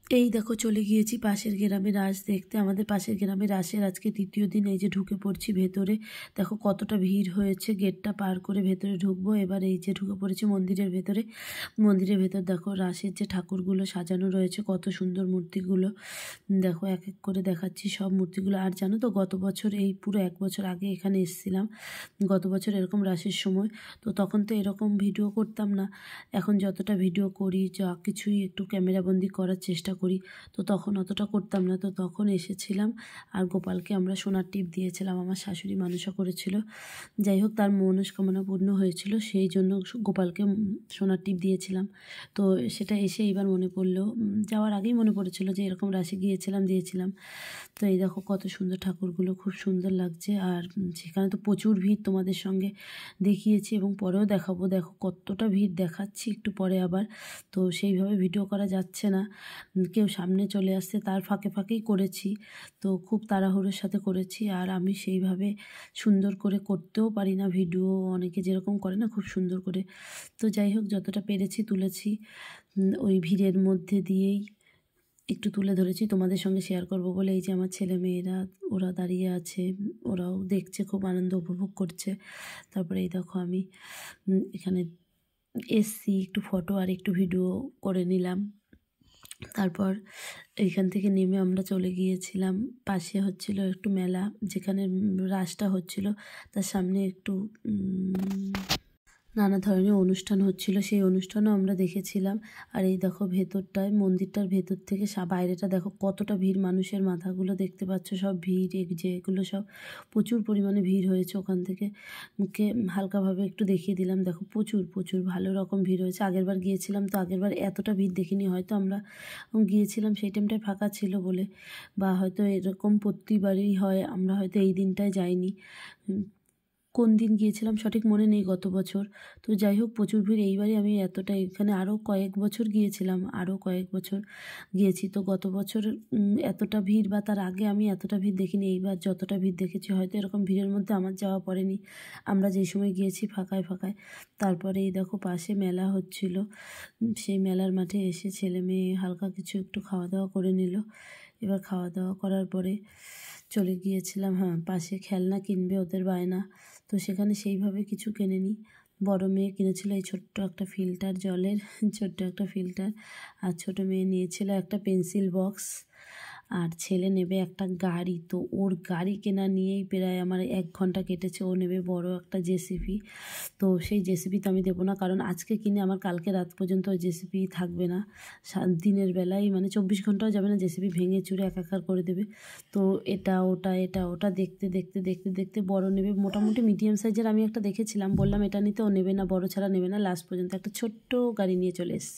এই দেখো চলে গিয়েছি পাশের গ্রামে রাস দেখতে। আমাদের পাশের গ্রামে রাসের আজকে ৩য় দিন। এই যে ঢুকে পড়ছি ভেতরে, দেখো কতটা ভিড় হয়েছে। গেটটা পার করে ভেতরে ঢুকবো। এবার এই যে ঢুকে পড়েছি মন্দিরের ভেতরে। মন্দিরের ভেতর দেখো রাসের যে ঠাকুরগুলো সাজানো রয়েছে, কত সুন্দর মূর্তিগুলো। দেখো এক এক করে দেখাচ্ছি সব মূর্তিগুলো। আর জানো তো গত বছর, এই পুরো 1 বছর আগে এখানে এসেছিলাম গত বছর এরকম রাসের সময়। তো তখন তো এরকম ভিডিও করতাম না। এখন যতটা ভিডিও করি, যা কিছুই একটু ক্যামেরাবন্দি করার চেষ্টা করি, তো তখন অতটা করতাম না। তো তখন এসেছিলাম আর গোপালকে আমরা সোনার টিপ দিয়েছিলাম। আমার শাশুড়ি মানসা করেছিল, যাই হোক তার মনস্কামনা পূর্ণ হয়েছিল, সেই জন্য গোপালকে সোনার টিপ দিয়েছিলাম। তো সেটা এসে এবার মনে পড়লো, যাওয়ার আগেই মনে পড়েছিল যে এরকম রাশি গিয়েছিলাম, দিয়েছিলাম। তো এই দেখো কত সুন্দর ঠাকুরগুলো, খুব সুন্দর লাগছে। আর সেখানে তো প্রচুর ভিড়, তোমাদের সঙ্গে দেখিয়েছি এবং পরেও দেখাবো। দেখো কতটা ভিড় দেখাচ্ছি একটু পরে আবার। তো সেইভাবে ভিডিও করা যাচ্ছে না, কেউ সামনে চলে আসছে, তার ফাঁকে ফাঁকেই করেছি। তো খুব তাড়াহুড়োর সাথে করেছি, আর আমি সেইভাবে সুন্দর করে করতেও পারি না ভিডিও, অনেকে যেরকম করে না খুব সুন্দর করে। তো যাই হোক যতটা পেরেছি তুলেছি, ওই ভিড়ের মধ্যে দিয়েই একটু তুলে ধরেছি তোমাদের সঙ্গে শেয়ার করব বলে। এই যে আমার ছেলে মেয়েরা, ওরা দাঁড়িয়ে আছে, ওরাও দেখছে, খুব আনন্দ উপভোগ করছে। তারপরে এই দেখো আমি এখানে এসছি, একটু ফটো আর একটু ভিডিও করে নিলাম। তারপর এইখান থেকে নেমে আমরা চলে গিয়েছিলাম, পাশে হচ্ছিল একটু মেলা, যেখানে রাসটা হচ্ছিল তার সামনে একটু নানা ধরনের অনুষ্ঠান হচ্ছিল, সেই অনুষ্ঠানও আমরা দেখেছিলাম। আর এই দেখো ভেতরটায়, মন্দিরটার ভেতর থেকে বাইরেটা দেখো কতটা ভিড়, মানুষের মাথাগুলো দেখতে পাচ্ছ, সব ভিড়, যেগুলো সব প্রচুর পরিমাণে ভিড় হয়েছে। ওখান থেকে মুখে হালকাভাবে একটু দেখিয়ে দিলাম, দেখো প্রচুর প্রচুর ভালো রকম ভিড় হয়েছে। আগেরবার গিয়েছিলাম তো আগেরবার এতটা ভিড় দেখিনি, হয়তো আমরা গিয়েছিলাম সেই টাইমটায় ফাঁকা ছিল বলে, বা হয়তো এরকম প্রতিবারই হয়, আমরা হয়তো এই দিনটায় যাইনি। কোন দিন গিয়েছিলাম সঠিক মনে নেই গত বছর। তো যাই হোক প্রচুর ভিড়। এইবারই আমি এতটা, এখানে আরও কয়েক বছর গিয়েছিলাম, আরও কয়েক বছর গিয়েছি। তো গত বছর এতটা ভিড় বা তার আগে আমি এতটা ভিড় দেখিনি। এইবার যতটা ভিড় দেখেছি, হয়তো এরকম ভিড়ের মধ্যে আমার যাওয়া পড়েনি, আমরা যেই সময় গিয়েছি ফাঁকায় ফাঁকায়। তারপরে এই দেখো পাশে মেলা হচ্ছিল, সেই মেলার মাঠে এসে ছেলে মেয়ে হালকা কিছু একটু খাওয়া দাওয়া করে নিল। এবার খাওয়া দাওয়া করার পরে চলে গিয়েছিলাম, হ্যাঁ পাশে খেলনা কিনবে ওদের বায়না, তো সেখানে সেইভাবে কিছু কেনেনি। বড় মেয়ে কিনেছিল এই ছোট্ট একটা ফিল্টার, জলের ছোট্ট একটা ফিল্টার, আর ছোট মেয়ে নিয়েছিল একটা পেন্সিল বক্স, আর ছেলে নেবে একটা গাড়ি। তো ওর গাড়ি কেনা নিয়েই প্রায় আমার 1 ঘন্টা কেটেছে। ও নেবে বড় একটা জেসিপি, তো সেই জেসিপি তো আমি দেবো না, কারণ আজকে কিনে আমার কালকে রাত পর্যন্ত ওই জেসিপি থাকবে না। দিনের বেলায় মানে 24 ঘন্টাও যাবে না, জেসিপি ভেঙে চুরে একাকার করে দেবে। তো এটা ওটা এটা ওটা দেখতে দেখতে দেখতে দেখতে বড় নেবে, মোটামুটি মিডিয়াম সাইজের আমি একটা দেখেছিলাম, বললাম এটা নিতে, ও নেবে না, বড় ছাড়া নেবে না। লাস্ট পর্যন্ত একটা ছোট্ট গাড়ি নিয়ে চলে এসছে।